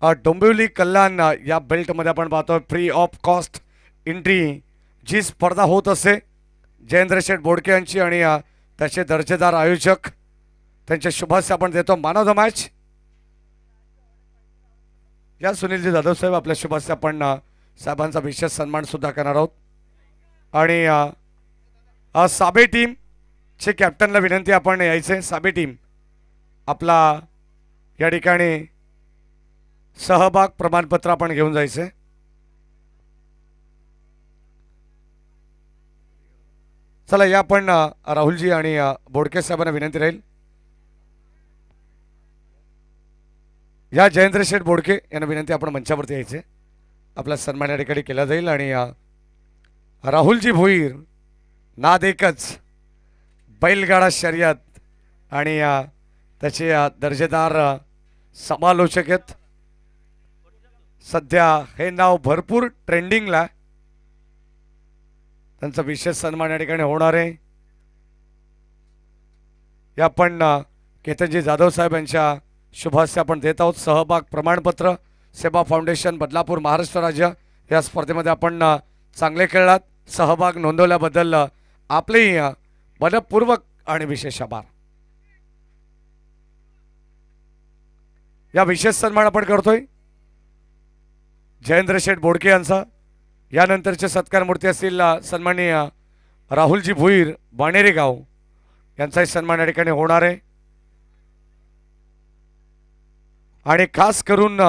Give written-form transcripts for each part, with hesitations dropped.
डोंबिवली कल्याण या बेल्टमध्ये आपण पाहतोय फ्री ऑफ कॉस्ट एंट्री जी स्पर्धा होत असे जयेंद्र शेठ बोडके यांची आणि त्याचे दर्जेदार आयोजक त्यांचे शुभाशय आपण देतो मॅन ऑफ द मॅच या सुनीलजी जाधव साहेब आपल्या शुभाशय आपण साहेबांचा विशेष सन्मान सुद्धा करणार आहोत आणि साबे टीम चे कॅप्टनला विनंती आपण यायचे साबे टीम आपला या ठिकाणी सहभाग प्रमाणपत्र आपण घेऊन जायचे चला या आपण राहुलजी आणि बोडके साहेबांना विनंती राहील या जयेंद्र शेठ बोडके यांना विनंती आपण मंचावरती यायचे आपला सन्मान या ठिकाणी केला जाईल आणि राहुलजी भोईर नाद एकच बैलगाडा शर्यत आणि त्याचे दर्जेदार समालोचक आहेत सध्या हे नाव भरपूर ट्रेंडिंगला त्यांचा विशेष सन्मान या ठिकाणी होणार आहे या आपण केतनजी जाधव साहेब यांच्या शुभाशय आपण देत आहोत सहभाग प्रमाणपत्र सेवा फाउंडेशन बदलापूर महाराष्ट्र राज्य या स्पर्धेमध्ये आपण चांगले खेळलात सहभाग नोंदवल्याबद्दल आपले मनपूर्वक आणि विशेष आभार या विशेष सन्मान आपण करतोय जयेंद्र शेठ बोडके यांचा यानंतरचे सत्कार मूर्ती असतील सन्माननीय राहुलजी भोईर बाणेरे गाव यांचाही सन्मान या ठिकाणी होणार आहे आणि खास करून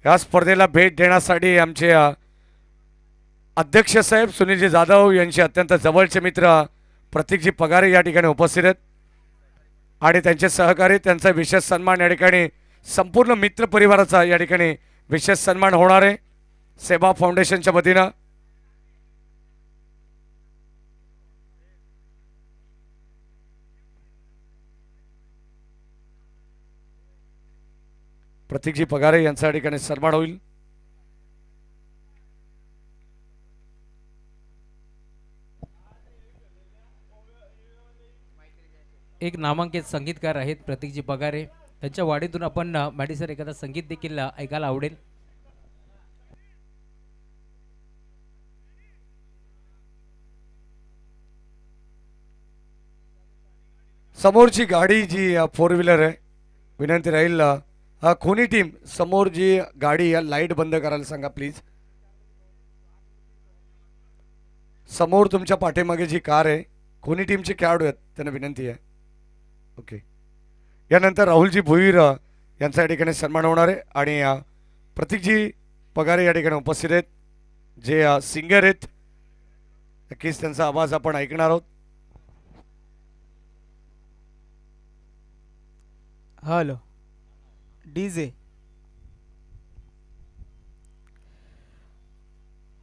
या स्पर्धेला भेट देण्यासाठी आमचे अध्यक्ष साहेब सुनीलजी जाधव यांचे अत्यंत जवळचे मित्र प्रतीकजी पगारे या ठिकाणी उपस्थित आहेत आणि त्यांचे सहकारी त्यांचा विशेष सन्मान या ठिकाणी संपूर्ण मित्र परिवाराचा या ठिकाणी विशेष सन्मान होणार आहे सेवा फाउंडेशनच्या वतीनं प्रतीकजी पगारे यांच्या ठिकाणी सन्मान होईल एक नामांकित संगीतकार आहेत प्रतीकजी पगारे त्यांच्या वाडीतून आपण मॅडीसर एखादा संगीत देखील ऐकायला आवडेल समोरची गाडी जी फोर व्हीलर आहे विनंती राहील कोणी टीम समोर जी गाडी या लाईट बंद करायला सांगा प्लीज समोर तुमच्या पाठीमागे जी कार आहे कोणी टीमचे खेळाडू आहेत त्यांना विनंती आहे ओके यानंतर राहुलजी भोईर यांचा या ठिकाणी सन्मान होणार आहे आणि प्रतीकजी पगारे या ठिकाणी उपस्थित आहेत जे सिंगर आहेत नक्कीच त्यांचा आवाज आपण ऐकणार आहोत हॅलो डीजे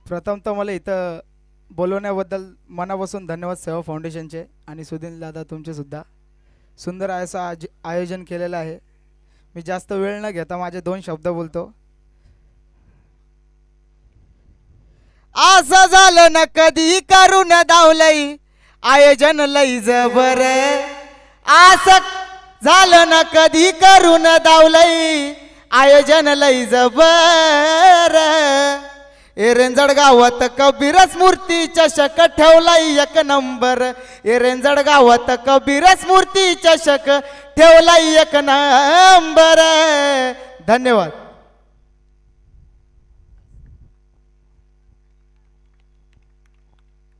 प्रथमतः मला इथं बोलवण्याबद्दल मनापासून धन्यवाद सेवा फाउंडेशनचे आणि सुधीर दादा तुमचे सुद्धा सुंदर असं आयोजन केलेलं आहे मी जास्त वेळ न घेता माझे 2 शब्द बोलतो असं झालं न कधी करून दावलई आयोजन लई जबर असं झालं न कधी करून दावलई आयोजन लई जबर एरेंजड गावात कबीरस मूर्ती चषक ठेवलाई 1 नंबर एरेंजड गावात कबीरस मूर्ती चषक ठेवलाई 1 नंबर धन्यवाद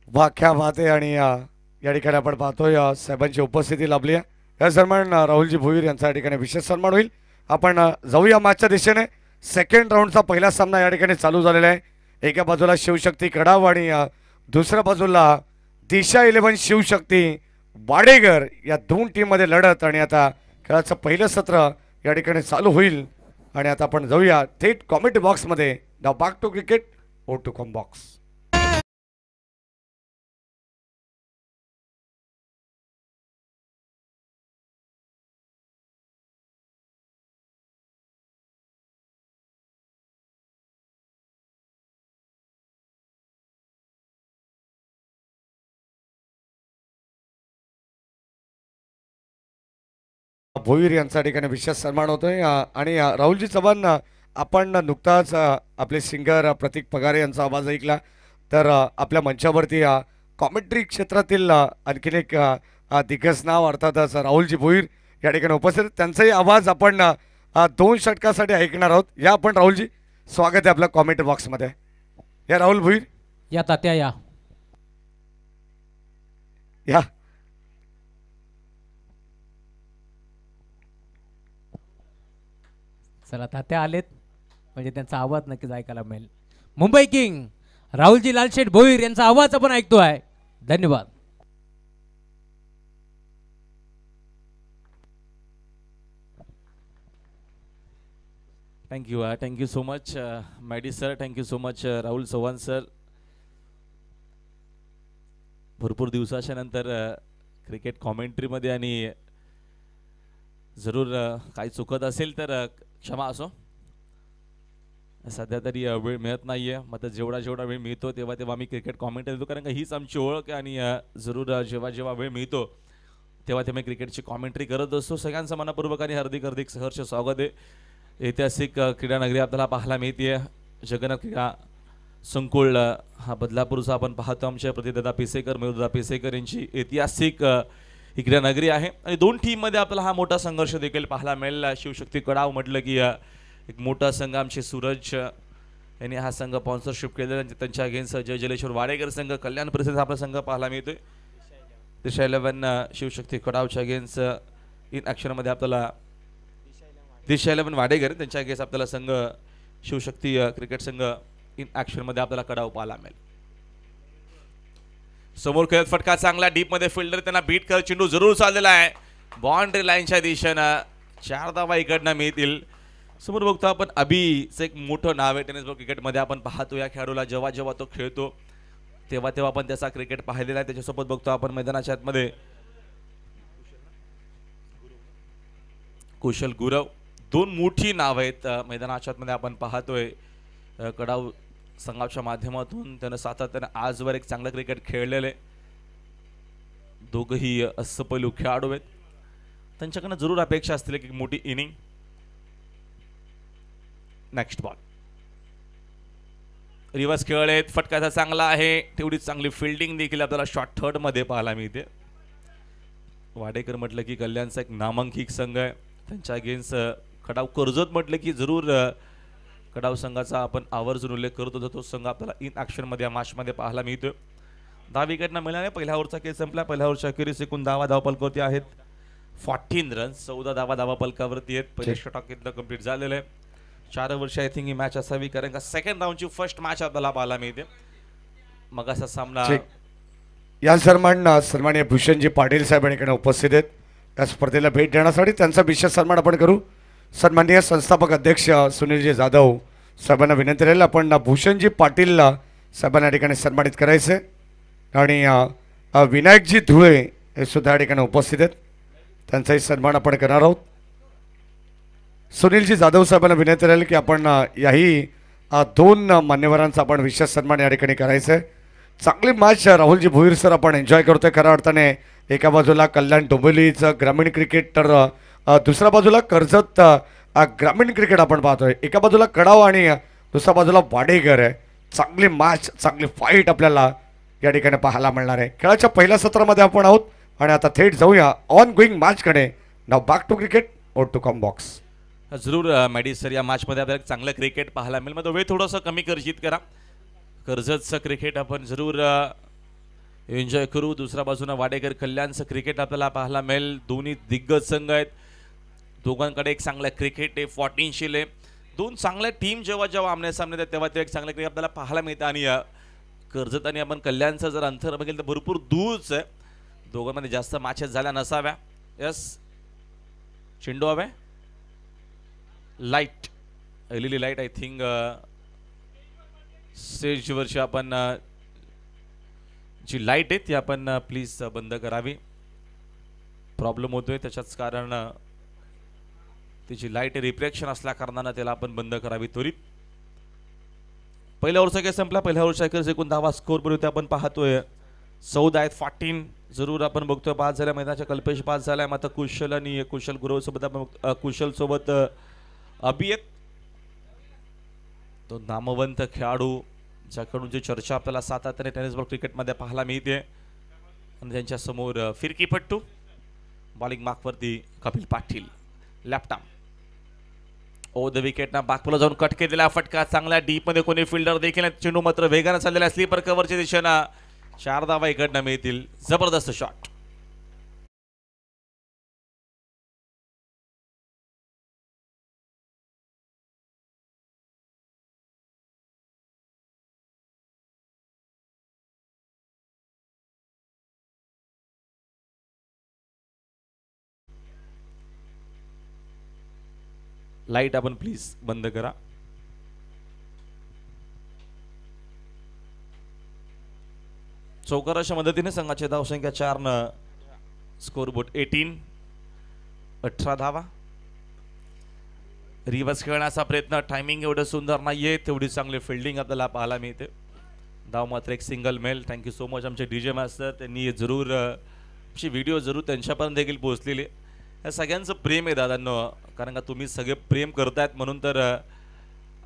वाख्या वाहते आणि या ठिकाणी आपण पाहतोय साहेबांची उपस्थिती लाभली आहे या सन्मान राहुलजी भोईर यांचा या ठिकाणी विशेष सन्मान होईल आपण जाऊया मॅचच्या दिशेने सेकंड राऊंडचा पहिला सामना या ठिकाणी चालू झालेला आहे एका बाजूला शिवशक्ती कडाव आणि दुसऱ्या बाजूला दिशा 11 शिवशक्ती वाडेगर या 2 टीममध्ये लढत आणि आता खेळाचं पहिलं सत्र या ठिकाणी चालू होईल आणि आता आपण जाऊया थेट कॉमेंट्री बॉक्समध्ये the back to cricket oh to comm box Bhoir यांच्या ठिकाणी विशेष सन्मान होतोय आणि राहुलजी चव्हाण आपण नुकताच आपले सिंगर प्रतीक पगारे यांचा आवाज ऐकला. तर आपल्या मंचावरती कॉमेंट्री क्षेत्रातील आणखीन एक दिग्गज नाव अर्थातच राहुलजी भोईर या ठिकाणी उपस्थित आहेत. त्यांचाही आवाज आपण 2 षटकासाठी ऐकणार आहोत. या आपण राहुलजी, स्वागत आहे आपल्या कॉमेंट बॉक्समध्ये. या राहुल भोईर या तात्या या. या. चला तात्या आलेत म्हणजे त्यांचा आवाज नक्कीच ऐकायला मिळेल. मुंबई किंग राहुलजी लालशेठ भोईर यांचा आवाज आपण ऐकतोय. धन्यवाद. Thank you so much Maddy sir. Thank you so much Rahul Chavan sir. भरपूर दिवसाच्या नंतर क्रिकेट कॉमेंट्रीमध्ये आणि जरूर काही चुकत असेल तर क्षमा असो. सध्या तरी वेळ मिळत नाही आहे. मात्र जेवढा वेळ मिळतो तेव्हा तेव्हा आम्ही क्रिकेट कॉमेंट्री देतो, कारण का हीच आमची ओळख आहे. आणि जरूर जेव्हा वेळ मिळतो तेव्हा तेव्हा क्रिकेटची कॉमेंट्री करत असतो. सगळ्यांचं मनापूर्वक आणि हार्दिक सहर्ष स्वागत आहे. ऐतिहासिक क्रीडा नगरी आपल्याला पाहायला मिळते. जगन्नाथ क्रीडा संकुल हा बदलापूरचा आपण पाहतो. आमच्या प्रतिदादा पिसेकर मयूरदादा पिसेकर यांची ऐतिहासिक ही क्रीडा नगरी आहे. आणि 2 टीममध्ये आपल्याला हा मोठा संघर्ष देखील पाहायला मिळेल. शिवशक्ती कडाव म्हटलं की एक मोठा संघ आमचे सूरज यांनी हा संघ स्पॉन्सरशिप केलेला. त्यांच्या अगेन्स्ट जय जलेश्वर वाडेकर संघ कल्याण परिषद आपला संघ पाहायला मिळतोय. दिशा 11 शिवशक्ती कडावच्या अगेन्स्ट इन ॲक्शनमध्ये आपल्याला दिशा 11 वाडेकर त्यांच्या अगेन्स्ट आपल्याला संघ शिवशक्ती क्रिकेट संघ इन ॲक्शनमध्ये आपल्याला कडाव पाहायला मिळेल. समोर खेळत फटका चांगला डीपमध्ये फिल्डर त्यांना बीट कर चेंडू जरूर चाललेला आहे बाउंड्री लाईनच्या दिशेनं. 4 धावा इकडनं मिळतील. समोर बघतो आपण अभिचं एक मोठं नाव आहे टेनिस बॉल क्रिकेटमध्ये. आपण पाहतो या खेळाडूला जेव्हा तो खेळतो तेव्हा आपण त्याचा क्रिकेट पाहिलेला आहे. त्याच्यासोबत बघतो आपण मैदानाच्या आतमध्ये कुशल गुरव. 2 मोठी नाव आहेत मैदानाच्या आतमध्ये आपण पाहतोय. कडाव संघाच्या माध्यमातून त्यानं सातत्यानं आजवर एक चांगलं क्रिकेट खेळलेलं आहे. दोघंही असपैलू खेळाडू आहेत. त्यांच्याकडनं जरूर अपेक्षा असतील की मोठी इनिंग. नेक्स्ट बॉल रिव्हर्स खेळ आहेत. फटकाचा चांगला आहे. तेवढीच चांगली फिल्डिंग देखील आपल्याला शॉर्ट थर्डमध्ये पाहायला मिळते. वाडेकर म्हटलं की कल्याणचा एक नामांकित संघ आहे. त्यांच्या अगेन्स्ट खडाव कर्जत म्हटलं की जरूर कडाव संघाचा आपण आवर्जून उल्लेख करत होतो. तो संघ आपल्याला इन ॲक्शनमध्ये या मॅचमध्ये पाहायला मिळतोय. 10 विकेटनं मिळाले. पहिल्या ओव्हरचा खेळ संपला. पहिल्या ओव्हरच्या अखेरीस एकूण 10 धावपलकावरती आहेत. 14 रन्स 14 धावपलकावरती आहेत. पहिले षटक इथलं कंप्लीट झालेलं आहे. 4 वर्ष आय थिंक ही मॅच असावी, कारण का सेकंड राऊंडची फर्स्ट मॅच आपल्याला पाहायला मिळते. मग असा सामना या सन्माननीय भूषणजी पाटील साहेब यांच्याकडे उपस्थित आहेत. या स्पर्धेला भेट देण्यासाठी त्यांचा विशेष सन्मान आपण करू. सन्माननीय संस्थापक अध्यक्ष सुनीलजी जाधव साहेबांना विनंती राहील आपण भूषणजी पाटील साहेबांना या ठिकाणी सन्मानित करायचे. आणि विनायकजी धुळे हे सुद्धा या ठिकाणी उपस्थित आहेत. त्यांचाही सन्मान आपण करणार आहोत. सुनीलजी जाधव साहेबांना विनंती राहील की आपण याही 2 मान्यवरांचा आपण विशेष सन्मान या ठिकाणी करायचं आहे. चांगली मॅच राहुलजी भोईर सर आपण एन्जॉय करतोय. खऱ्या अर्थाने एका बाजूला कल्याण डोंबिवलीचं ग्रामीण क्रिकेट, तर दुसऱ्या बाजूला कर्जत ग्रामीण क्रिकेट आपण पाहतोय. एका बाजूला कडाव आणि दुसऱ्या बाजूला वाडेकर आहे. चांगली मॅच, चांगली फाईट आपल्याला या ठिकाणी पाहायला मिळणार आहे. खेळाच्या पहिल्या सत्रामध्ये आपण आहोत आणि आता थेट जाऊया ऑन गोईंग मॅचकडे. नाव बॅक टू क्रिकेट और टू कम बॉक्स. जरूर मॅडी सर, या मॅचमध्ये आपल्याला चांगलं क्रिकेट पाहायला मिळेल. मग वेळ थोडंसं कमी कर्जित करा. कर्जतचं क्रिकेट आपण जरूर एन्जॉय करू. दुसऱ्या बाजूनं वाडेकर कल्याणचं क्रिकेट आपल्याला पाहायला मिळेल. दोन्ही दिग्गज संघ आहेत. दोघांकडे एक चांगलं क्रिकेट आहे, 14 आहे. 2 चांगल्या टीम जेव्हा आमने सामने येतात तेव्हा एक चांगलं क्रिकेट आपल्याला पाहायला मिळतं. आणि कर्जत आणि आपण कल्याणचं जर अंतर बघितलं तर भरपूर दूरच आहे. दोघांमध्ये जास्त मॅचेस झाल्या नसाव्या. यस, चेंडू हवे light, LED light I think स्टेजवरची आपण जी लाईट आहे ती आपण प्लीज बंद करावी. प्रॉब्लेम होतोय त्याच्याच कारण तिची लाईट रिफ्लेक्शन असल्या कारणानं त्याला आपण बंद करावी त्वरित. पहिल्या ओव्हरचा खेळ संपला. पहिल्या ओव्हरच्या अखेर एकूण 10 स्कोर पर्यंत आपण पाहतोय 14 आहेत 14. जरूर आपण बघतोय 5 झाल्या. मैदानाच्या कल्पेश 5 झालाय. मात्र कुशल आणि कुशल गुरव सोबत आपण कुशल सोबत अभि आहेत. तो नामवंत खेळाडू ज्याकडून जी चर्चा आपल्याला सातत्याने टेनिस बॉल क्रिकेटमध्ये पाहायला मिळते आणि त्यांच्यासमोर फिरकीपट्टू बॉलिंग मार्कवरती कपिल पाटील लॅपटॉप ओ द विकेटना बाकपूला जाऊन कट केलेला फटका चांगला डीप मध्ये कोणी फिल्डर देखील चेंडू मात्र वेगाने चाललेला स्लीपर कव्हरच्या दिशेनं 4 धावा इकडनं मिळतील जबरदस्त शॉट लाईट आपण प्लीज बंद करा चौकाराच्या मदतीने संघाची धावसंख्या 4 न स्कोरबोर्ड 18 धावा रिव्हर्स खेळण्याचा प्रयत्न टायमिंग एवढं सुंदर नाहीये तेवढी चांगली फिल्डिंग आपल्याला पाहायला मिळते धाव मात्र एक single male thank you so much आमचे डीजे मास्टर त्यांनी जरूर व्हिडिओ जरूर त्यांच्यापर्यंत देखील पोहोचलेली या सगळ्यांचं प्रेम आहे दादांनो कारण का तुम्ही सगळे प्रेम करतायत म्हणून तर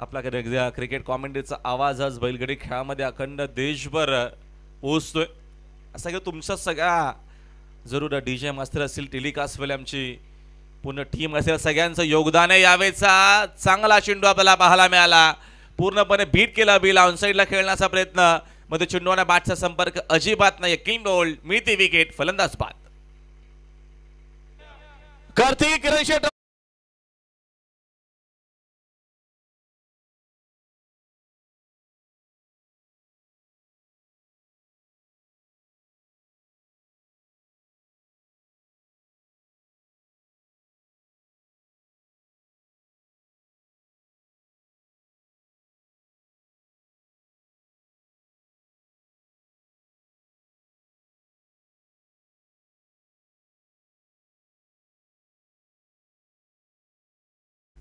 आपल्याकडे क्रिकेट कॉमेंट्रीचा आवाज आज बैलगाडी खेळामध्ये अखंड देशभर पोहोचतोय सगळं तुमच्या सगळ्या जरूर डीजे मास्टर असतील टेलिकास्टवाले आमची पूर्ण टीम असेल सगळ्यांचं योगदान आहे यावेळेचा चांगला चेंडू आपल्याला पाहायला मिळाला पूर्णपणे बीट केला बिल ऑनसाईडला खेळण्याचा प्रयत्न मध्ये चेंडूने बॅटचा संपर्क अजिबात नाही क्लीन बोल्ड मिळते विकेट फलंदाज बाद कार्तिक रेषेट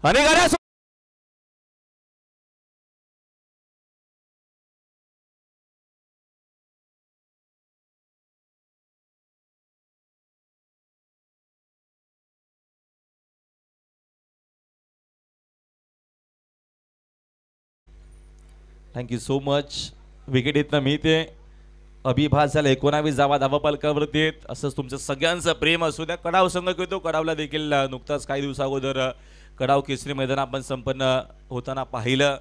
आणि गाड्या थँक्यू सो मच विकेट इथनं मिळते अभिभास झाला 19 धावा धावपलकावरती आहेत असंच तुमचं सगळ्यांचं प्रेम असू द्या कडाव संघ खेळतो कडावला देखील नुकताच काही दिवसाअगोदर कडाव केसरी मैदान आपण संपन्न होताना पाहिलं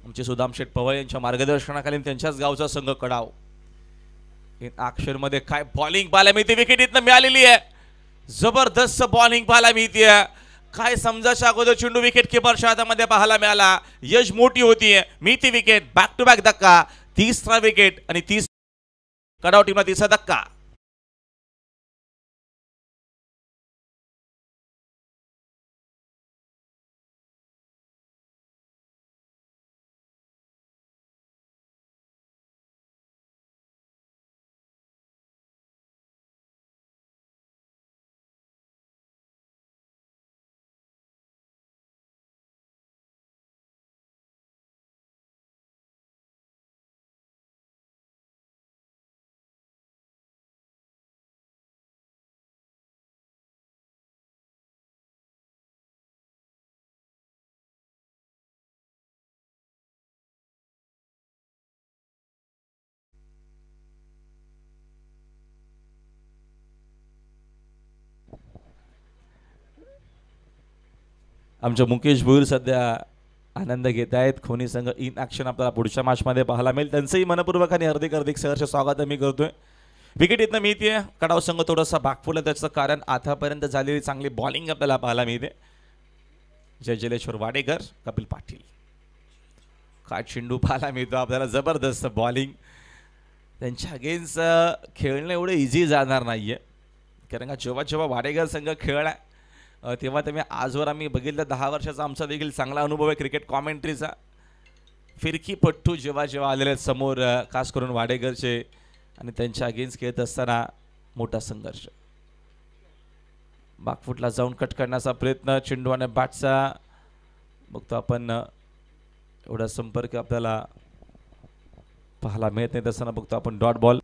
आमचे सुदाम शेठ पवार यांच्या मार्गदर्शनाखाली त्यांच्याच गावचा संघ कडाव इन मध्ये काय बॉलिंग पाहायला मिळते विकेट इथनं मिळालेली आहे जबरदस्त बॉलिंग पाहायला मिळते काय समजाच्या अगोदर चेंडू विकेट किपरच्या हातामध्ये पाहायला मिळाला यश मोठी होतीये मिळते विकेट बॅक टू बॅक धक्का 30रा विकेट आणि 30 कडाव टीमला 30रा धक्का आमचे मुकेश भोईर सध्या आनंद घेत आहेत खोनी संघ इन ॲक्शन आपल्याला पुढच्या मॅचमध्ये पाहायला मिळेल त्यांचंही मनपूर्वक आणि हार्दिक सहर्ष स्वागत मी करतोय विकेट इथनं मिळते कडाव संघ थोडासा बागफुल त्याचं कारण आतापर्यंत झालेली चांगली बॉलिंग आपल्याला पाहायला मिळते जय जलेश्वर वाडेकर कपिल पाटील काय चेंडू पाहायला मिळतो आपल्याला जबरदस्त बॉलिंग त्यांच्या अगेन्स्ट खेळणं एवढं इझी जाणार नाहीये कारण का जेव्हा वाडेकर संघ खेळला तेव्हा तुम्ही आजवर आम्ही बघितलं 10 वर्षाचा आमचा देखील चांगला अनुभव आहे क्रिकेट कॉमेंट्रीचा फिरकी पट्टू जेव्हा आलेले आहेत समोर खास करून वाडेकरचे आणि त्यांच्या अगेन्स्ट खेळत असताना मोठा संघर्ष बागफुटला जाऊन कट करण्याचा प्रयत्न चेंडू आणि बॅटचा बघतो आपण एवढा संपर्क आपल्याला पाहायला मिळत नाही तसं बघतो आपण डॉट बॉल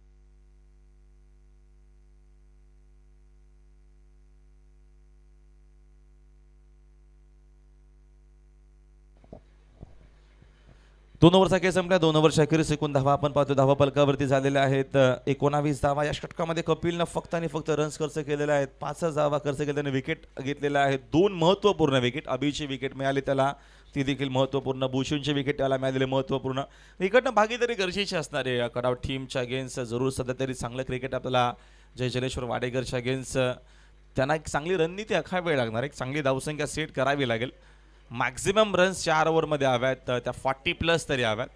2 ओव्हरचा खेळ संपला. 2 ओव्हर अखेरीस एकूण धावा आपण पाहतो. धावा फलकावरती झालेल्या आहेत 19 धावा. या षटकामध्ये कपिलनं फक्त आणि फक्त रन्स खर्च केलेले आहेत. 5 धावा खर्च केले, त्याने विकेट घेतलेल्या आहेत. 2 महत्त्वपूर्ण विकेट. अभिची विकेट मिळाली त्याला, ती देखील महत्त्वपूर्ण. भूषणची विकेट त्याला मिळालेली महत्त्वपूर्ण. इकडनं भागीदारी गरजेची असणार आहे कडाव टीमच्या अगेन्स्ट. जरूर सध्या तरी चांगलं क्रिकेट आपल्याला जय जलेश्वर वाडेकरच्या अगेन्स्ट. त्यांना एक चांगली रणनीती आखावी लागणार, एक चांगली धावसंख्या सेट करावी लागेल. मॅक्झिमम रन्स 4 ओव्हरमध्ये हव्यात, त्या 40+ तरी हव्यात.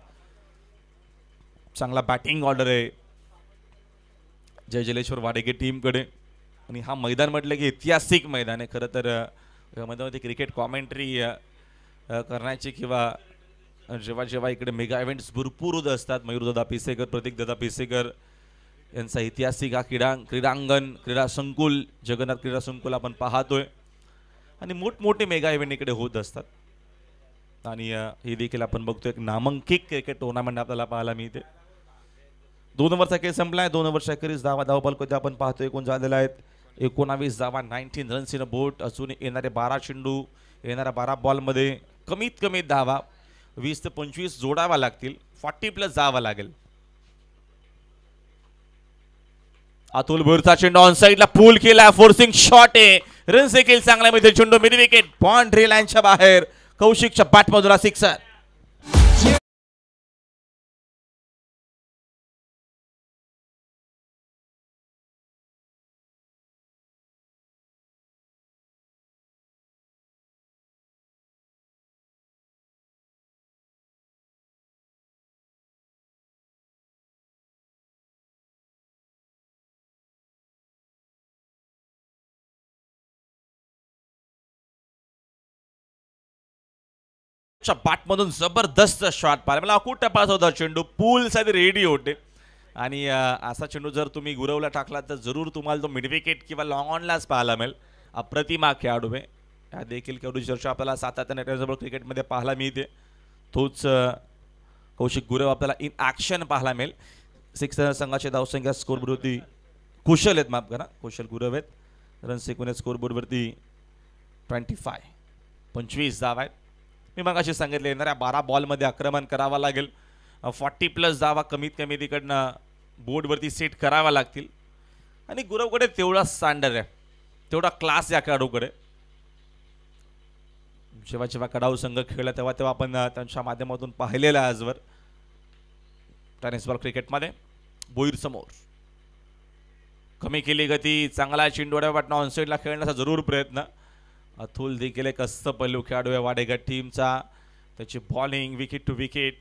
चांगला बॅटिंग ऑर्डर आहे जय जलेश्वर वाडेकर टीमकडे. आणि हा मैदान म्हटलं की ऐतिहासिक मैदान आहे खरं तर. मैदानामध्ये क्रिकेट कॉमेंट्री करण्याची किंवा जेव्हा जेव्हा इकडे मेगा इव्हेंट्स भरपूर होत असतात, मयूरदादा पिसेकर, प्रतीकदादा पिसेकर यांचा ऐतिहासिक हा क्रीडांगण, क्रीडा संकुल, जगन्नाथ क्रीडा संकुल आपण पाहतोय. आणि मोठमोठे मेगा इव्हेंट इकडे होत असतात. आणि हे देखील आपण बघतोय एक नामांकित क्रिकेट टुर्नामेंट आपल्याला पाहायला मिळते. 2 ओव्हरचा खेळ संपलाय. 2 ओव्हरच्या अखेरीस धावा फलक आपण पाहतोय एकूण झालेला आहेत 19 धावा, 19 रन्स इन अ बोट. अजून येणारे 12 चेंडू, येणाऱ्या 12 बॉलमध्ये कमीत कमी धावा 20 ते 25 जोडावा लागतील. 40+ जावं लागेल. अतुल भोईरचा चेंडू ऑन साइडला पूल केला, फोर्सिंग शॉट आहे. रन्स देखील चांगला मिळतील. चेंडू मिड विकेट, बाउंड्री लाईनच्या बाहेर. कौशिकच्या बॅटमधून हा सिक्सर. बॅटमधून जबरदस्त शॉट पाहिला. मला अकूट टपास होता चेंडू, पूल साठी रेडी होते. आणि असा चेंडू जर तुम्ही गुरवला टाकला तर जरूर तुम्हाला तो मिड विकेट किंवा लॉंग ऑनलाच पाहायला मिळेल. अप्रतिमा खेळाडू आहे. या देखील खेळाडू चर्चा आपल्याला सातत्याने क्रिकेटमध्ये पाहायला मिळते. तोच कौशिक गुरव आपल्याला इन ॲक्शन पाहायला मिळेल. 6 संघाची धावसंख्या स्कोरबोर्डवरती कुशल आहेत, माफ करा, कुशल गुरव आहेत. रन्स एकूण स्कोरबोर्डवरती 25 धावा आहेत. मी मगाशी सांगितले येणाऱ्या 12 बॉलमध्ये आक्रमण करावं लागेल. 40+ धावा कमीत कमी तिकडनं बोर्डवरती सेट कराव्या लागतील. आणि गुरवकडे तेवढा स्टँडर्ड आहे, तेवढा क्लास या खेळाडूकडे. जेव्हा जेव्हा कडाऊ संघ खेळला तेव्हा तेव्हा आपण त्यांच्या माध्यमातून पाहिलेलं आहे आजवर टेनिस बॉल क्रिकेटमध्ये. बोईर समोर कमी केली गती, चांगला चेंडूड्या वाटणं ऑनसाईडला खेळण्याचा जरूर प्रयत्न. अतुल देखील एक असतं पैलू खेळाडू आहे वाडेकर टीमचा. त्याची bowling wicket to wicket,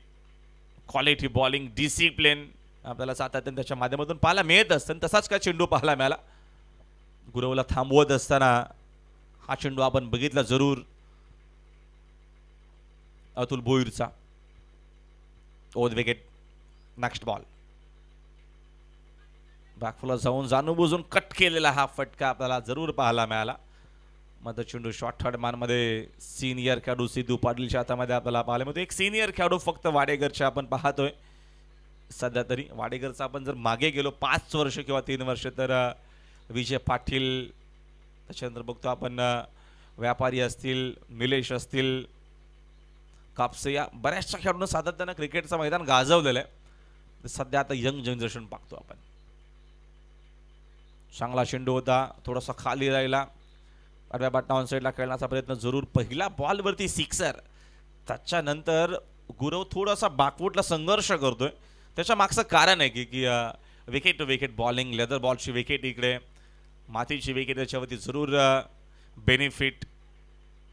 quality bowling, discipline आपल्याला सातत्याने त्याच्या माध्यमातून पाहायला मिळत असतं. तसाच काय चेंडू पाहायला मिळाला गुरवला थांबवत असताना. हा चेंडू आपण बघितला जरूर अतुल भोईरचा. Over wicket. नेक्स्ट बॉल बॅकफुला जाऊन जाणून कट केलेला हा फटका आपल्याला जरूर पाहायला मिळाला. मग चेंडू शॉर्ट थर्ड मानमध्ये सिनियर खेळाडू सिद्धू पाटीलच्या हातामध्ये आपल्याला पाहायला मिळतो. एक सिनियर खेळाडू फक्त वाडेकरच्या आपण पाहतोय सध्या तरी. वाडेकरचा आपण जर मागे गेलो 5 वर्ष किंवा 3 वर्ष तर विजय पाटील, त्याच्यानंतर बघतो आपण व्यापारी असतील, निलेश असतील, कापसे, या बऱ्याचशा खेळाडूंना सातत्यानं क्रिकेटचं मैदान गाजवलेलं आहे. सध्या आता यंग जनरेशन पाहतो आपण. चांगला चेंडू होता, थोडासा खाली राहिला. आडव्या बॅटना ऑन साईडला खेळण्याचा प्रयत्न जरूर. पहिला बॉलवरती सिक्सर. त्याच्यानंतर गुरव थोडासा बॅकवुडला संघर्ष करतोय. त्याच्या मागचं कारण आहे की wicket to wicket bowling, leather बॉलची विकेट इकडे, मातीची विकेट, त्याच्यावरती जरूर बेनिफिट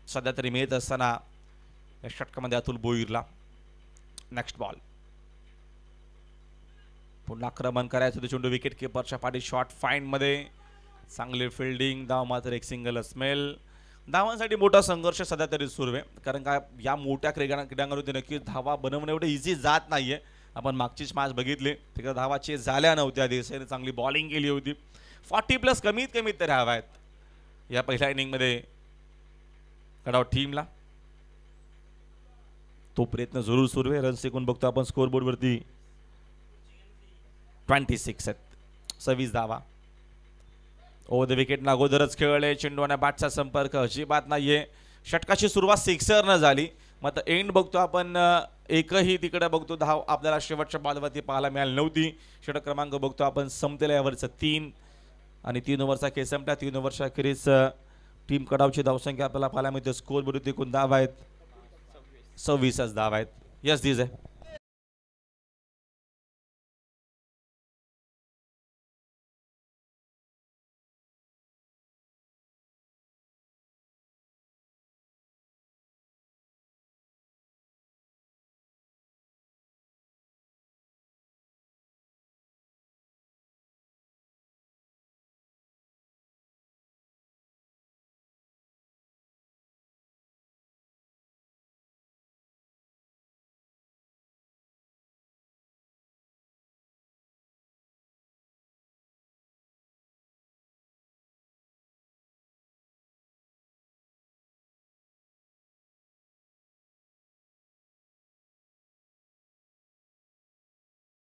सध्या तरी मिळत असताना या षटकामध्ये अतुल भोईरला. Next ball. पुन्हा आक्रमण करायचं होतं चेंडू विकेट किपरच्या पाठी शॉर्ट फाईंडमध्ये. चांगली फिल्डिंग, धाव मात्र एक सिंगल स्मेल. धावांसाठी मोठा संघर्ष सध्या तरी सुरू आहे, कारण का या मोठ्या क्रीडांगणावरती नक्की धावा बनवणं एवढं इझी जात नाहीये. आपण मागचीच मॅच बघितली, तिकडे धावा चेस झाल्या नव्हत्या. देसाईने चांगली बॉलिंग केली होती. 40+ कमीत कमी तरी हवा आहेत या पहिल्या इनिंगमध्ये कडाव टीमला. तो प्रयत्न जरूर सुरू आहे. रन्स एकूण बघतो आपण स्कोरबोर्डवरती 26 आहेत. 26 धावा. ओव्हर द विकेटला अगोदरच खेळले. चेंडू आणि बॅटचा संपर्क अजिबात नाहीये. षटकाची सुरुवात सिक्सर न झाली. मग एंड बघतो आपण एकही तिकडे बघतो धाव आपल्याला शेवटच्या बॉलवरती पाहायला मिळाली नव्हती. षटक क्रमांक बघतो आपण संपलेल्या यावरचं 3 आणि 3 ओव्हरचा खेळ संपला. 3 ओव्हरच्या अखेरीस टीम कडावची धावसंख्या आपल्याला पाहायला मिळते. स्कोर बोर्ड एकूण धाव आहेत 26 धाव आहेत. यस दिस आहे.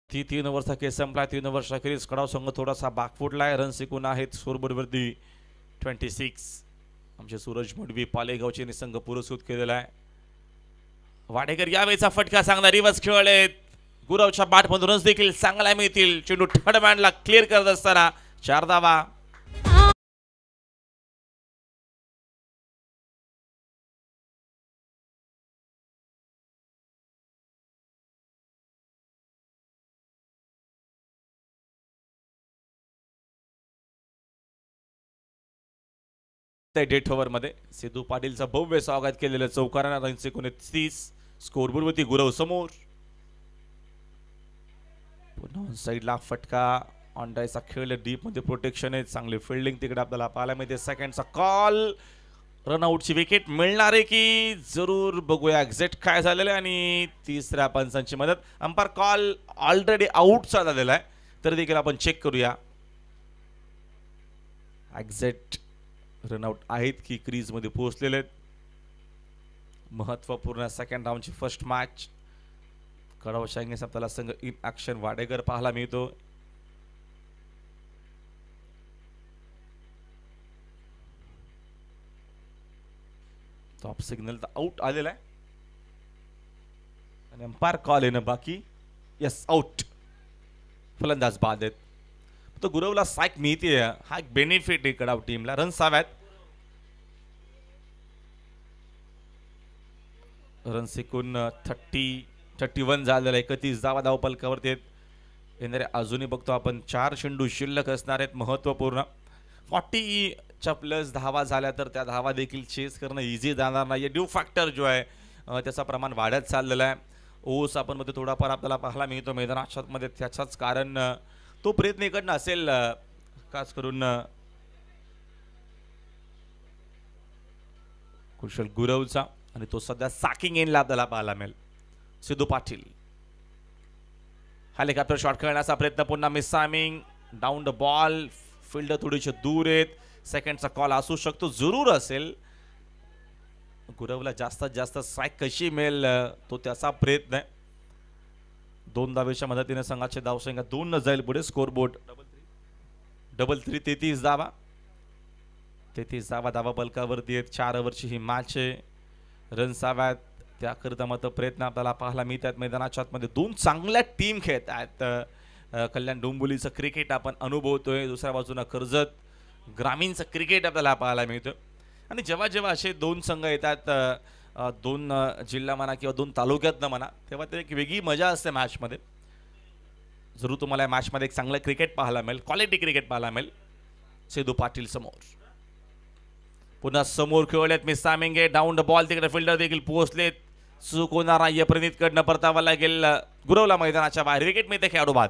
ती 3 ओव्हरचा खेळ संपला. 3 ओव्हरच्या अखेरीस कडाव संघ थोडासा बागफुटला आहे. रन्स एकूण आहेत स्कोरबोर्डवरती 26. आमचे सूरज मडवी पालेगावचे निसंघ पुरस्कृत केलेला आहे. वाडेकर यावेळेचा फटका चांगला रिवर्स खेळलेत. गुरवच्या बॅटमधून रन्स देखील चांगला मिळतील. चेंडू थर्ड मॅनला क्लिअर करत असताना 4 धावा. डेट ओव्हर मध्ये सिद्धू पाटीलचा भव्य स्वागत केलेलं चौकारांना. रन्स एकूण 30. स्कोरबोर्डवरती गुरव समोर. पुन्हा साईडला फटका. ऑनडायचा खेळ डीप मध्ये प्रोटेक्शन आहे. चांगली फिल्डिंग तिकडे आपल्याला पाहायला मिळते. सेकंडचा कॉल. रनआउटची विकेट मिळणार आहे की जरूर बघूया एक्झॅक्ट काय झालेलं आहे. आणि तिसऱ्या पंचांची मदत. अंपायर कॉल ऑलरेडी आउटचा झालेला आहे तर देखील आपण चेक करूया एक्झॅक्ट रनआउट आहेत की क्रीज मध्ये पोहोचलेले आहेत. महत्वपूर्ण सेकंड राऊंडची फर्स्ट मॅच. कडाव शांगेस आपल्याला संघ इन ऍक्शन वाडेकर पाहायला मिळतो. टॉप सिग्नल तर आउट आलेला आहे आणि अंपायर कॉल येणं बाकी. Yes out. फलंदाज बाद आहेत. तो गुरवला साईक मिळते. हा एक बेनिफिट आहे कडाव टीमला. रन्स हव्यात. रन्स एकूण 31 झालेला. 31 धावा धावपलकावरती आहेत. येणारे अजूनही बघतो आपण 4 चेंडू शिल्लक असणार आहेत महत्वपूर्ण. 40च्या प्लस धावा झाल्या तर त्या धावा देखील चेस करणं इझी जाणार नाही. ड्यू फॅक्टर जो आहे त्याचं प्रमाण वाढत चाललेलं आहे. ओस आपण मध्ये थोडाफार आपल्याला पाहायला मिळतो मैदानात मध्ये. त्याच्याच कारण तो प्रयत्न इकडनं असेल खास करून कुशल गुरवचा. आणि तो सध्या साकिंग एनला आपल्याला पाहायला मिळेल. सिद्धू पाटील हेलिकॉप्टर शॉट खेळण्याचा प्रयत्न. पुन्हा mistiming. Down the ball. Fielder थोडीशी दूर आहेत. सेकंडचा कॉल असू शकतो. जरूर असेल. गुरवला जास्तीत जास्त स्ट्राईक कशी मिळेल तो त्याचा प्रयत्न आहे. 2 धावेच्या मदतीने संघाचे धावसंख्या 2 न जाईल पुढे. स्कोरबोर्ड 3 33 धावा. 33 धावा धावपलकावरती आहेत. 4 ओव्हरची ही मॅच आहे. रन्स हव्यात त्याकरिता मात्र प्रयत्न आपल्याला पाहायला मिळतात. मैदानाच्या आतमध्ये 2 चांगल्या टीम खेळत आहेत. कल्याण डोंबिवलीचं क्रिकेट आपण अनुभवतोय. दुसऱ्या बाजूला कर्जत ग्रामीणचं क्रिकेट आपल्याला पाहायला मिळतं. आणि जेव्हा जेव्हा असे 2 संघ येतात 2 जिल्हा म्हणा किंवा 2 तालुक्यातनं म्हणा तेव्हा ते एक वेगळी मजा असते मॅचमध्ये. जरूर तुम्हाला या मॅचमध्ये एक चांगलं क्रिकेट पाहायला मिळेल. क्वालिटी क्रिकेट पाहायला मिळेल. सिद्धू पाटील समोर. पुन्हा समोर खेळलेत मिसामिंगे. Down the ball. तिकडे फिल्डर देखील पोहोचलेत. चुकवणार नाहीये. प्रणितकडनं परतावा लागेल. गुरवला मैदानाच्या बाहेर. विकेट मिळते खेळाडू बाद.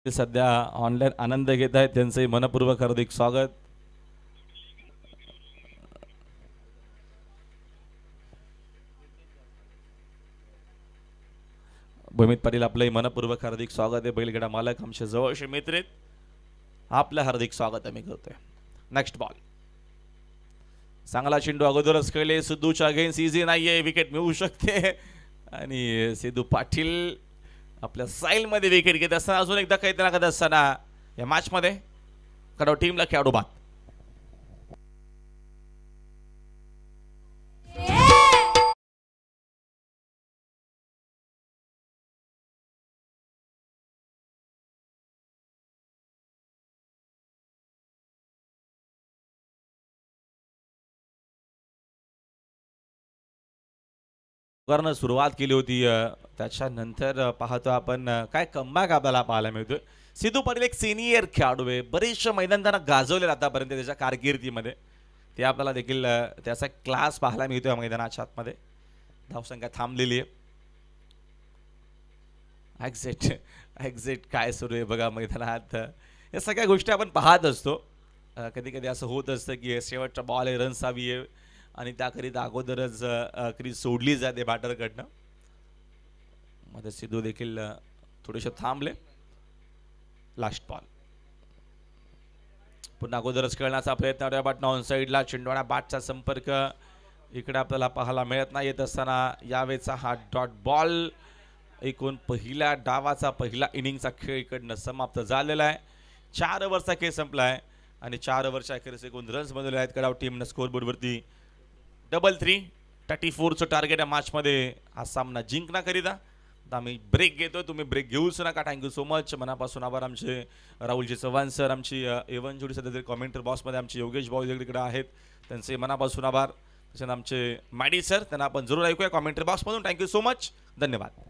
ते सध्या ऑनलाईन आनंद घेत आहेत त्यांचंही मनपूर्वक हार्दिक स्वागत. भूमित पाटील आपलंही मनपूर्वक हार्दिक स्वागत आहे. बैलगाडा मालक आमचे जवळचे मित्र आहेत, आपलं हार्दिक स्वागत आम्ही करतोय. नेक्स्ट बॉल, चांगला चेंडू अगोदरच खेळले. सिद्धूच्या अगेन्स्ट इझी नाहीये, विकेट मिळू शकते आणि सिद्धू पाटील आपल्या साईल मध्ये विकेट घेत असताना अजून एकदा काही करत असताना या मॅच मध्ये कडव टीमला खेळाडू बाद. कारण सुरुवात केली होती, त्याच्यानंतर पाहतो आपण काय कमबॅक आपल्याला पाहायला मिळतोय. सिद्धू पाटील एक सिनियर खेळाडू आहे, बरेचशे मैदान त्यांना गाजवले आतापर्यंत त्याच्या कारकिर्दीमध्ये. ते आपल्याला देखील त्याचा क्लास पाहायला मिळतोय या मैदानाच्या आतमध्ये. धावसंख्या थांबलेली आहे. एक्झिट काय सुरू आहे बघा मैदानात. या सगळ्या गोष्टी आपण पाहत असतो. कधी कधी असं होत असतं की शेवटचा बॉल आहे, रन्स हवी आहे आणि त्याकरिता अगोदरच क्रीज सोडली जाते बॅटरकडनं. मध्ये सिद्धू देखील थोडेसे थांबले. लास्ट बॉल, पुन्हा अगोदरच खेळण्याचा प्रयत्न. बॅट ऑन साईडला, चेंडूला बॅटचा संपर्क इकडे आपल्याला पाहायला मिळत नाही. येत असताना यावेळेचा हा डॉट बॉल. एकूण पहिल्या डावाचा पहिला इनिंगचा खेळ इकडनं समाप्त झालेला आहे. 4 ओव्हरचा खेळ संपला आहे आणि 4 ओव्हरच्या अखेरीस एकूण रन्स बनवले आहेत कडाव टीमनं स्कोअरबोर्डवरती. 34 टार्गेट या मॅचमध्ये हा सामना जिंकण्याकरिता. आम्ही ब्रेक घेतो, तुम्ही ब्रेक घेऊच नका. Thank you so much. मनापासून आभार आमचे राहुलजी चव्हाण सर, आमची एवन जोडी सध्या कॉमेंटर बॉक्समध्ये आमचे योगेश भाऊ इकडे आहेत, त्यांचे मनापासून आभार. तसेच आमचे मॅडी सर, त्यांना आपण जरूर ऐकूया कॉमेंटरी बॉक्समधून. थँक्यू सो मच, धन्यवाद.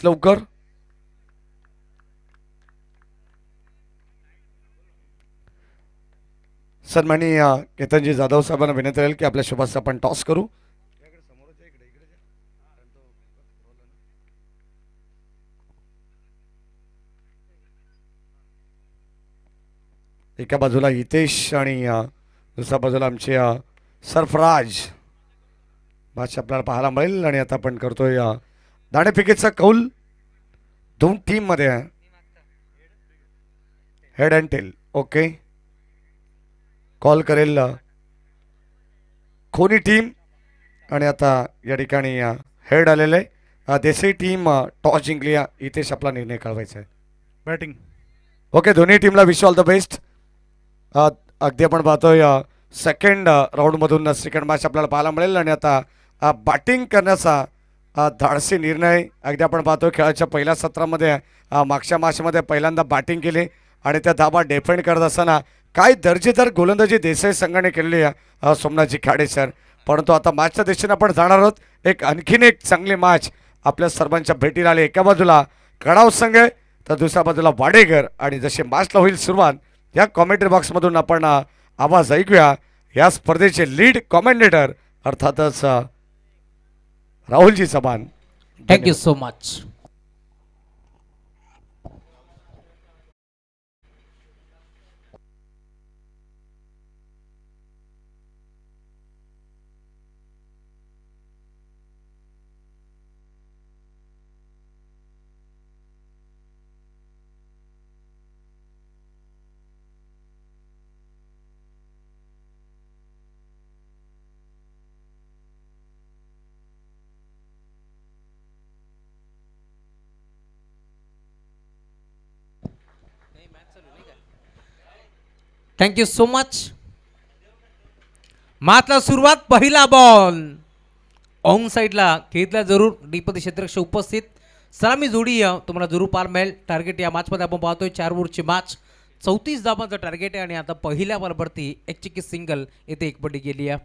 लवकर सन्माननीय केतनजी जाधव साहेबांना विनंती राहील की आपल्या शुभास आपण टॉस करू. एका बाजूला हितेश आणि दुसऱ्या बाजूला आमचे सरफराज मॅच आपल्याला पाहायला मिळेल. आणि आता आपण करतोय नाणेफेकीचा कौल. 2 टीम मध्ये आहे, head and tail. Okay, call करेल खोनी टीम. आणि आता या ठिकाणी हेड आलेलं आहे. देसाई टीम टॉस जिंकली. इथेच आपला निर्णय कळवायचा आहे. बॅटिंग. ओके, दोन्ही टीमला विश ऑल द बेस्ट. अगदी आपण पाहतोय सेकंड राऊंडमधून सेकंड मॅच आपल्याला पाहायला मिळेल. आणि आता बॅटिंग करण्याचा धाडसी निर्णय अगदी आपण पाहतोय खेळाच्या पहिल्या सत्रामध्ये मागच्या मॅचमध्ये पहिल्यांदा बॅटिंग केली आणि त्या धाबा डिफेंड करत असताना काय दर्जेदार गोलंदाजी देसाई संघाने केलेली आहे सोमनाथजी खाडे सर. परंतु आता मॅचच्या दिशेने आपण जाणार आहोत. आणखीन एक चांगली मॅच आपल्या सर्वांच्या भेटीला आली. एका बाजूला कडाव संघ आहे तर दुसऱ्या बाजूला वाडेकर. आणि जशी मॅचला होईल सुरुवात या कॉमेंट्री बॉक्समधून आपण आवाज ऐकूया. या स्पर्धेचे लीड कॉमेंटेटर अर्थातच Rahulji Chavan. Thank you so much. Thank you so much. Matla सुरुवात पहिला बॉल ऑन साईडला खेळला जरूर डीपती क्षेत्ररक्षक उपस्थित सलामी जोडी तुम्हाला जरूर पार मिळेल. टार्गेट या मॅचमध्ये आपण पाहतोय 4 ओव्हरची मॅच 34 धावांचं टार्गेट आहे आणि आता पहिल्या बॉलवरती एक चिक्की सिंगल येथे एक पट्टी गेली आहे.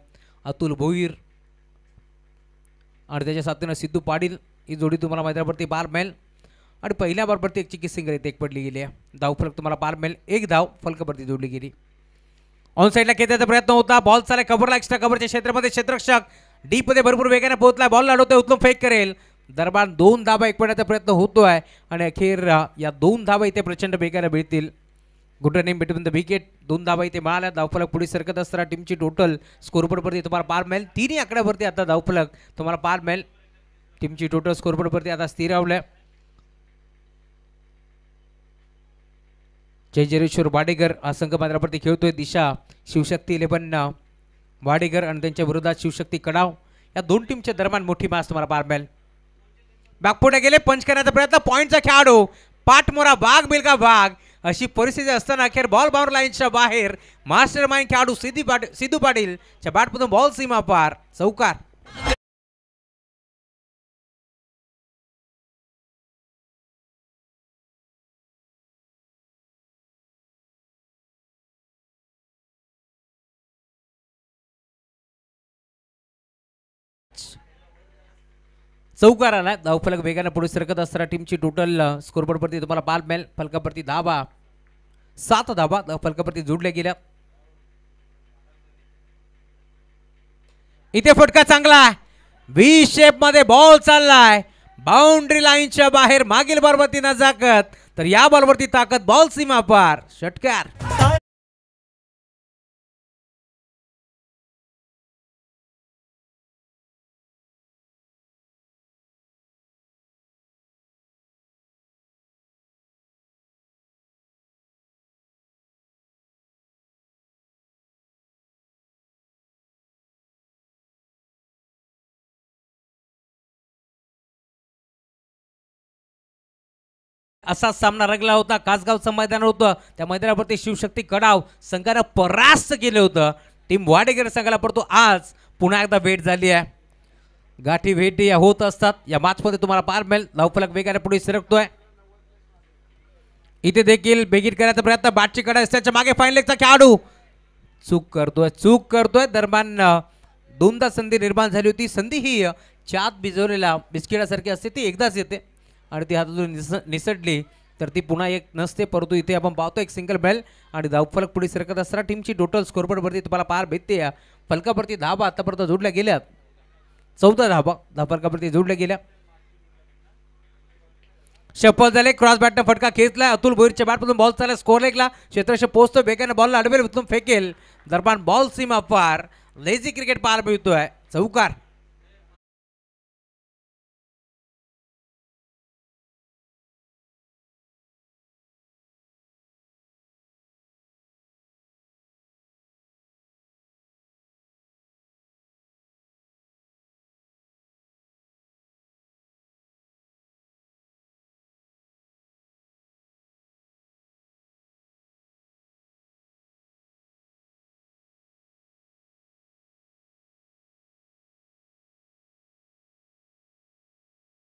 अतुल भोईर आणि त्याच्या साथीनं सिद्धू पाटील ही जोडी तुम्हाला मैदानावरती पार मिळेल आणि पहिल्या बॉलवरती एक चिक्की सिंगल येथे एक पडली गेली आहे. धावफलक तुम्हाला पार मिळेल. एक धाव फलकावरती जोडली गेली. ऑन साईडला खेळण्याचा प्रयत्न होता. बॉल चालला कव्हरला एक्स्ट्रा कव्हरच्या क्षेत्रामध्ये क्षेत्ररक्षक डीपमध्ये भरपूर वेगाने पोहोचलाय. बॉल लढवतोय उत्तम फेक करेल. दरम्यान 2 धावा एक पडण्याचा प्रयत्न होतोय आणि अखेर या 2 धावा इथे प्रचंड वेगाने मिळतील. Good running between the wicket. 2 धावा इथे मिळाल्या. धावफलक पुढे सरकत असताना टीमची टोटल स्कोरबोर्डवरती तुम्हाला पार मिळेल. 3 आकड्यावरती आता धावफलक तुम्हाला पार मिळेल. टीमची टोटल स्कोरबोर्डवरती आता स्थिरावलंय. जय जरेश्वर वाडेकर हा संघ मैदानावरती खेळतोय. दिशा शिवशक्ती 11 वाडेकर आणि त्यांच्या विरोधात शिवशक्ती कडाव. या 2 टीमच्या दरम्यान मोठी मॅच तुम्हाला पार मिळेल. बॅकफुटे गेले. पंच करण्याचा प्रयत्न. पॉईंटचा खेळाडू पाठमोरा भाग मिल्का भाग अशी परिस्थिती असताना अखेर बॉल बाउंड लाईनच्या बाहेर मास्टर माइंड खेळाडू सिद्धू पाटीलच्या बॅटमधून बॉल सीमा पार. चौकार. चौकार आला. धावफलक वेगाने पुढे सरकत असताना टीमची टोटल स्कोरबोर्डवरती तुम्हाला पार मिळेल. फलकावरती धावा 7 धावा फलकावरती जोडल्या गेल्या. इथे फटका चांगला. व्ही शेप मध्ये बॉल चाललाय. बाउंड्री लाईनच्या बाहेर मागील बॉलवरती नजाकत तर या बॉलवरती ताकद. बॉल सीमा पार. षटकार. असा सामना रंगला होता. कासगावचं मैदान होतं. त्या मैदानावरती शिवशक्ती कडाव संघानं परास्त केलं होतं. टीम वाडेकर संघाला पडतो. आज पुन्हा एकदा भेट झाली आहे. गाठी भेटी या होत असतात. या मॅचमध्ये तुम्हाला पार मिळेल. धावफलक वेगाने पुढे सरकतोय. इथे देखील बेगीर करायचा प्रयत्न. बॅटची कडा त्याच्या मागे फाईन लेगचा खेळाडू चूक करतोय. दरम्यान 2दा संधी निर्माण झाली होती. संधी ही चात भिजवलेला बिस्किटासारखी असते. ती एकदाच येते आणि ती हातातून निसटली तर ती पुन्हा एक नसते. परंतु इथे आपण पाहतो एक सिंगल मिळेल आणि धावफलक पुढे सरकत असताना टीमची टोटल स्कोरबोर्डवरती तुम्हाला पार भेटते. या फलकावरती धावा आतापर्यंत जोडल्या गेल्यात. 14 धावा धावफलकावरती जोडल्या गेल्या. शपथ झाले. क्रॉस बॅटनं फटका खेचलाय. अतुल भोईरच्या बॅटमधून बॉल चालला. स्कोर लेगला क्षेत्ररक्षक पोहोचतो. बेगाने बॉलला अडवेल. उचलून फेकेल. दरम्यान बॉल सीमा पार. लेझी क्रिकेट पार मिळतोय. चौकार.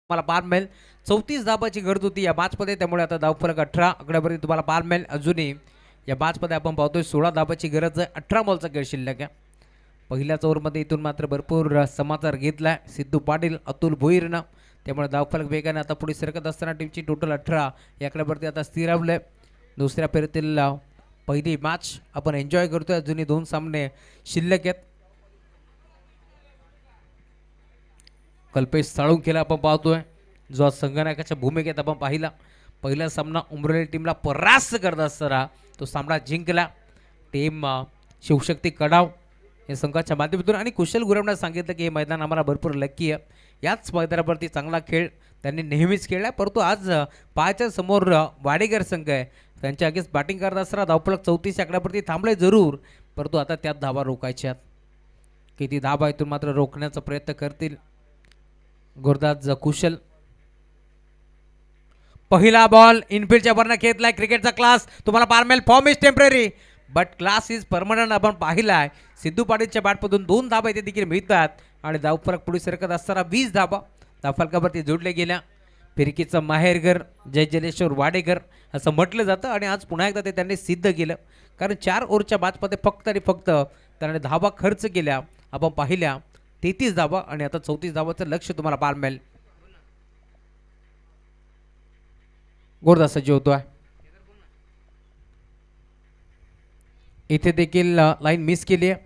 तुम्हाला पार मिळेल. 34 धाबाची गरज होती या मॅचमध्ये, त्यामुळे आता धावफलक 18 आकड्यावरती तुम्हाला पार मिळेल. अजूनही या मॅचमध्ये आपण पाहतोय 16 धाबाची गरज आहे. 18 बॉलचा खेळ शिल्लक आहे. पहिल्याच ओव्हरमध्ये इथून मात्र भरपूर समाचार घेतलाय सिद्धू पाटील, अतुल भोईरनं, त्यामुळे धावफलक वेगाने आता पुढे सरकत असताना टीमची टोटल 18 या आकड्यावरती आता स्थिरावलंय. दुसऱ्या फेरीतील पहिली मॅच आपण एन्जॉय करतोय. अजूनही 2 सामने शिल्लक आहेत. कल्पेश साळुंखेला आपण पाहतोय, जो आज संघनायकाच्या भूमिकेत आपण पाहिला. पहिला सामना उमरली टीमला परास्त करत असताना तो सामना जिंकला. टीम शिवशक्ती कडाव या संघाच्या माध्यमातून आणि कुशल गुरवनं सांगितलं की हे मैदान आम्हाला भरपूर लक्की आहे. याच मैदानावरती चांगला खेळ त्यांनी नेहमीच खेळला, परंतु आज पायाच्या समोर वाडेकर संघ आहे, त्यांच्या अगेन्स्ट बॅटिंग करत असताना धावफलक 34 आकड्यावरती थांबले जरूर, परंतु आता त्यात धावा रोखायच्यात. किती धावा इथून मात्र रोखण्याचा प्रयत्न करतील गुरदास कुशल. पहिला बॉल इनफिल्डच्या वरनं घेतलाय. क्रिकेटचा क्लास तुम्हाला पार मिळेल. Form is temporary but class is permanent आपण पाहिलाय. सिद्धू पाटीलच्या बॅटमधून 2 धाबा इथे देखील मिळतात आणि धावफलक पुढे सरकत असताना 20 धाबा धावफलकावरती जोडले गेल्या. फिरकीचं माहेरघर जय जलेश्वर वाडेकर असं म्हटलं जातं आणि आज पुन्हा एकदा ते त्यांनी सिद्ध केलं, कारण 4 ओव्हरच्या मॅचमध्ये फक्त आणि फक्त त्यांनी धाबा खर्च केल्या आपण पाहिल्या 33 धाबा आणि आता 34 धाबाचं लक्ष तुम्हाला पार मिळेल. गोरदास सज्ज होतोय. इथे देखील लाईन मिस केली आहे.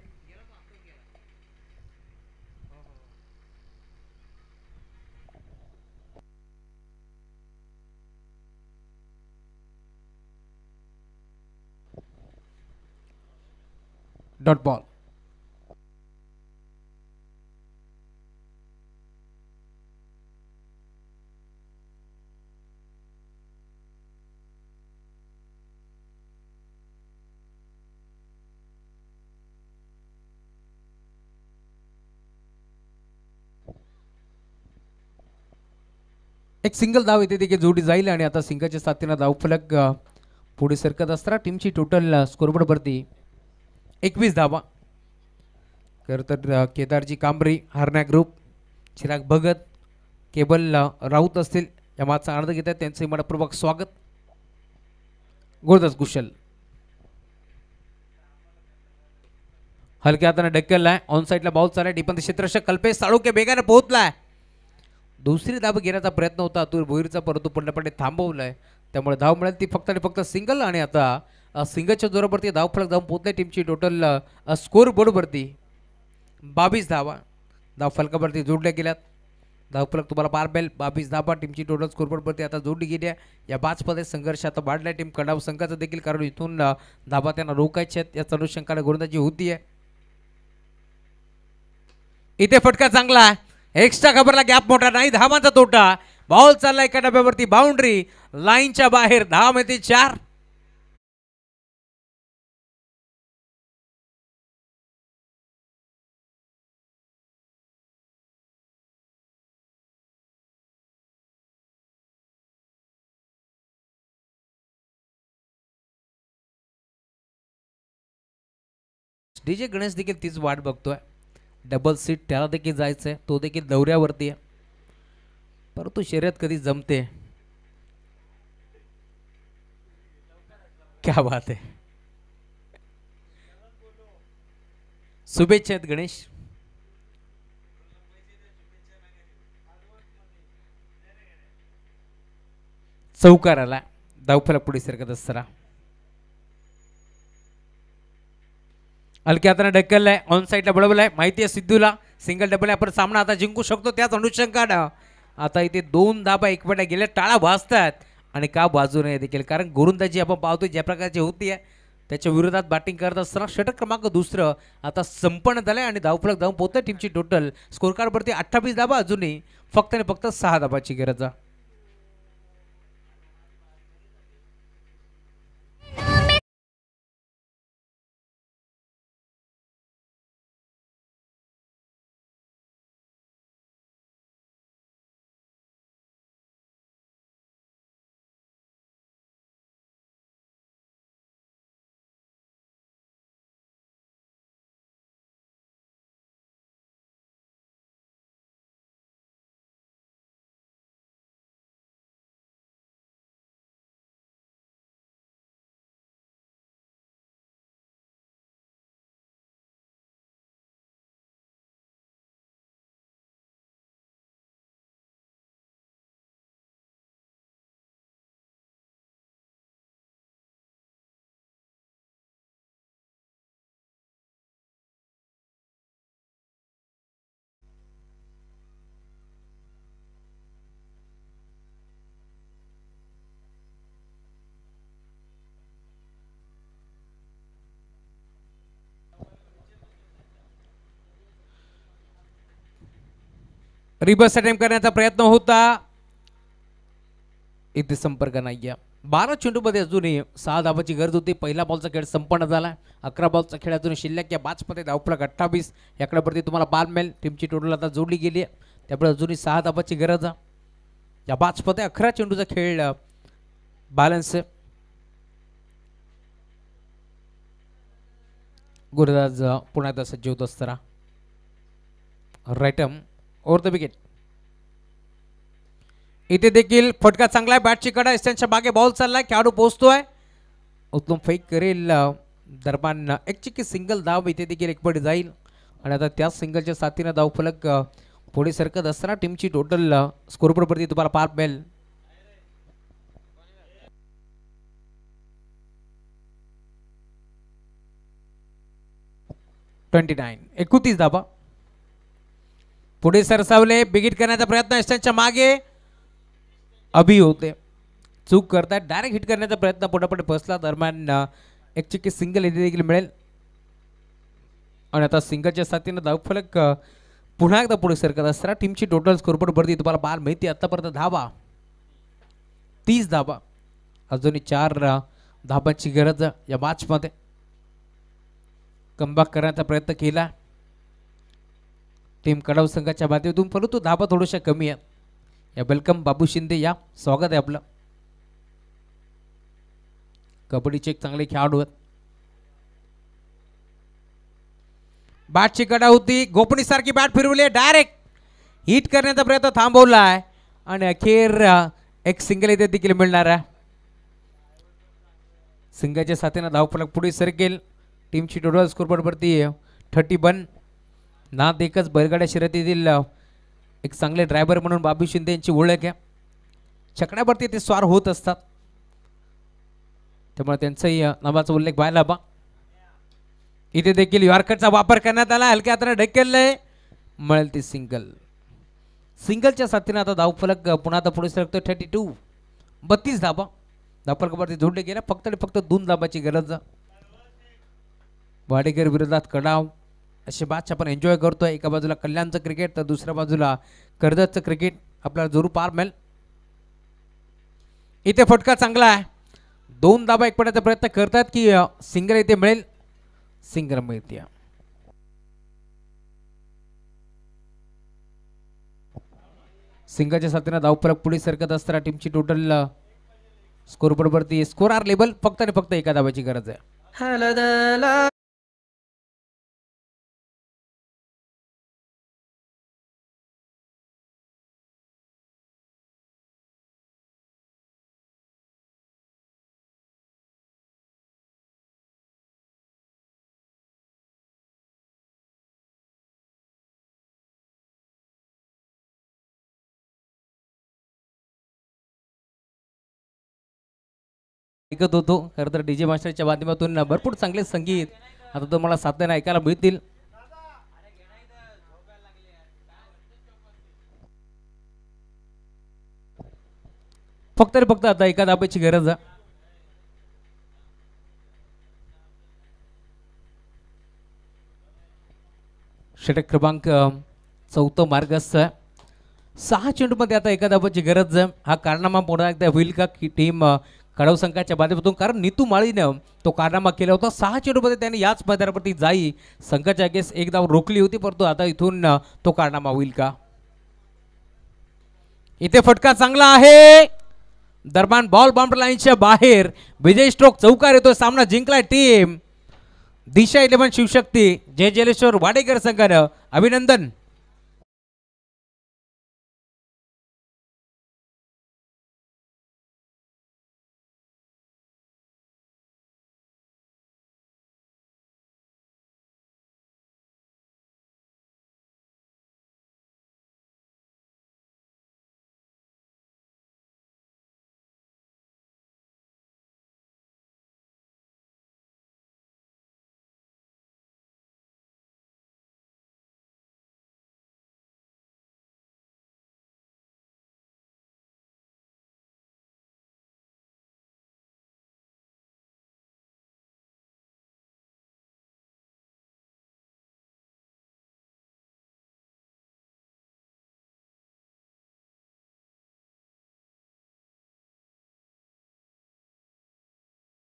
Dot ball. एक सिंगल धाव इथे देखील जोडी जाईल आणि आता सिंगाच्या साथीनं धावफलक पुढे सरकत असताना टीमची टोटल स्कोरबोर्डवरती 21 धावा. खरं तर केदारजी कांबरी, हरण्या ग्रुप, चिराग भगत, केबल राऊत असतील या माचा आनंद घेत आहेत, त्यांचे मनपूर्वक स्वागत. गुरदास कुशल हलक्या हाताने ढकललाय. ऑन साईडला बॉल चाललाय. डिपंत क्षेत्ररक्षक कल्पेश साळुंखे बेगाने पोहोचलाय. दुसरी धाव घेण्याचा प्रयत्न होता अतुल भोईरचा, परंतु पूर्णपणे थांबवलाय, त्यामुळे धाव मिळेल ती फक्त आणि फक्त सिंगल. आणि आता सिंगलच्या जोरावरती धावफलक जाऊन पोहोचले टीमची टोटल स्कोर बोर्डवरती 22 धावा धावफलकावरती जोडल्या गेल्यात. धावफलक तुम्हाला पार मिळेल 22 धावा टीमची टोटल स्कोरबोर्डवरती आता जोडली गेली आहे. या मॅचमध्ये संघर्ष आता वाढलाय टीम कडाव संघाचा देखील, कारण इथून धावा त्यांना रोखायच्या आहेत याच अनुषंगाने गोलंदाजी होती आहे. इथे फटका चांगला आहे. एक्स्ट्रा खबरला गॅप मोठा नाही, धावांचा तोटा. बॉल चाललाय एका डब्यावरती, बाउंड्री लाईनच्या बाहेर. धाव मिळते 4. डीजे गणेश देखील तीच वाट बघतोय. डबल सीट त्याला देखील जायचंय, तो देखील दौऱ्यावरती आहे, परंतु शर्यत कधी जमते. क्या बात आहे. शुभेच्छा आहेत गणेश. चौकार आला. धावफलक पुढे सरकत असताना हलक्या हाताने ढकललाय. ऑन साईडला बळवलाय. माहिती आहे सिद्धूला सिंगल डबल आपण सामना आता जिंकू शकतो, त्याच अनुषंगानं आता इथे 2 धाबा एकवटा गेल्या. टाळा भाजतात आणि का बाजू नये देखील, कारण गोलंदाजी आपण पाहतो ज्या प्रकारची होती आहे त्याच्या विरोधात बॅटिंग करत असताना षटक क्रमांक 2 आता संपन्न झालंय आणि धावफलक जाऊन पोहोचते. टीमची टोटल स्कोर कार्डवरती 28 धाबा, अजूनही फक्त आणि फक्त 6 धाबाची गरज आहे. रिबस अटेम्प्ट करण्याचा प्रयत्न होता, इथे संपर्क नाही. 12 चेंडूमध्ये अजूनही 6 धाबाची गरज होती. पहिला बॉलचा खेळ संपन्न झाला. 11 बॉलचा खेळ अजून शिल्लक. या बॅचमध्ये धावफलक 28. याकडे वरती तुम्हाला बाल मिळेल. टीमची टोटल आता जोडली गेली आहे, त्यामुळे अजूनही 6 धाबाची गरज आहे. या बॅचमध्ये 11 चेंडूचा खेळ बॅलन्स आहे. गुरुदास पुन्हा एकदा सज्ज होत असताना राईटम ओव्हर द विकेट. इथे देखील फटका चांगला आहे. बॅटची कडा त्यांच्या मागे बॉल चाललाय. खेळाडू पोहोचतोय, उत्तम फेक करेल. दरम्यान एक चिक्की सिंगल धाव इथे देखील एकपट जाईल आणि आता त्या सिंगलच्या साथीनं धावफलक पुढे सरकत असताना टीमची टोटल स्कोरबोर्डवरती तुम्हाला पार मिळेल. $29 31 धाबा पुढे सरसावले. बिगिट करण्याचा प्रयत्न एस्टनच्या मागे अभि होते, चूक करतात. डायरेक्ट हिट करण्याचा प्रयत्न पुढे फसला. दरम्यान एक चिक्की सिंगल इथे देखील मिळेल आणि आता सिंगलच्या साथीनं धावफलक पुन्हा एकदा पुढे सरकत असताना टीमची टोटल स्कोरबोर्ड वरती तुम्हाला बाल माहिती. आतापर्यंत धावा 30 धाबा. अजूनही 4 धाबांची गरज या मॅचमध्ये. कमबॅक करण्याचा प्रयत्न केला टीम कडाव संघाच्या माध्यमातून, परंतु धाबा थोड्याशा कमी आहेत. या वेलकम बाबू शिंदे, या स्वागत आहे आपलं. कबड्डीचे एक चांगले खेळाडू आहेत. बॅटची कडा होती, गोपनी सारखी बॅट फिरवली, डायरेक्ट हिट करण्याचा प्रयत्न थांबवला आहे आणि अखेर एक सिंगल इथे देखील मिळणार आहे. सिंगलच्या साथीनं धावफलक पुढे सरकेल. टीमची टोटल स्कोरबोर्ड वरती 31. नाद एकच बैलगाड्या शर्यतीतील एक चांगले ड्रायव्हर म्हणून बाबू शिंदे यांची ओळख आहे. छकड्यावरती ते स्वार होत असतात, त्यामुळे त्यांचाही नावाचा उल्लेख व्हायला हवा. इथे देखील यॉर्करचा वापर करण्यात आला. हलक्या हाताने ढकललंय, मिळेल ती सिंगल. सिंगलच्या साथीनं आता धावफलक पुन्हा आता पुढे सरकतो. 32 32 धाबा धावफलकावरती जोडले गेल्या. फक्त आणि फक्त 2 धाबाची गरज. वाडेकर विरोधात कडाव असे मॅच आपण एन्जॉय करतोय. एका बाजूला कल्याणचं क्रिकेट तर दुसऱ्या बाजूला कर्जतचं क्रिकेट आपल्याला जरूर पार मिळेल. इथे फटका चांगला आहे. 2 धाबा एक पडण्याचा प्रयत्न करतात की सिंगल इथे मिळेल. सिंगल मिळते. सिंगलच्या साथीनं धावफलक पुढे सरकत असताना टीमची टोटल स्कोरबोर्ड वरती स्कोर आर लेबल फक्त आणि फक्त एका धाबाची गरज आहे. ऐकत होतो खरं तर डीजे मास्टरच्या माध्यमातून भरपूर चांगले संगीत आता तुम्हाला साधनं ऐकायला मिळतील. फक्त रे फक्त आता एका धाब्याची गरज आहे. षटक क्रमांक 4 मार्गस्थ 6 चेंडूमध्ये आता एका धाब्याची गरज आहे. हा कारनामा पुन्हा एकदा होईल का की टीम कडाव संघाच्या माध्यमातून, कारण नीतू माळीनं तो कारनामा केला होता. 6 चेंडूमध्ये त्याने याच मैदानावरती जाई संघाच्या अगेन्स्ट एक धाव रोखली होती, परंतु आता इथून तो कारनामा होईल का. इथे फटका चांगला आहे. दरम्यान बॉल बाउंड्री लाईनच्या बाहेर. विजय स्ट्रोक चौकार येतोय. सामना जिंकलाय टीम दिशा 11 शिवशक्ती जय जलेश्वर वाडेकर संघानं. अभिनंदन.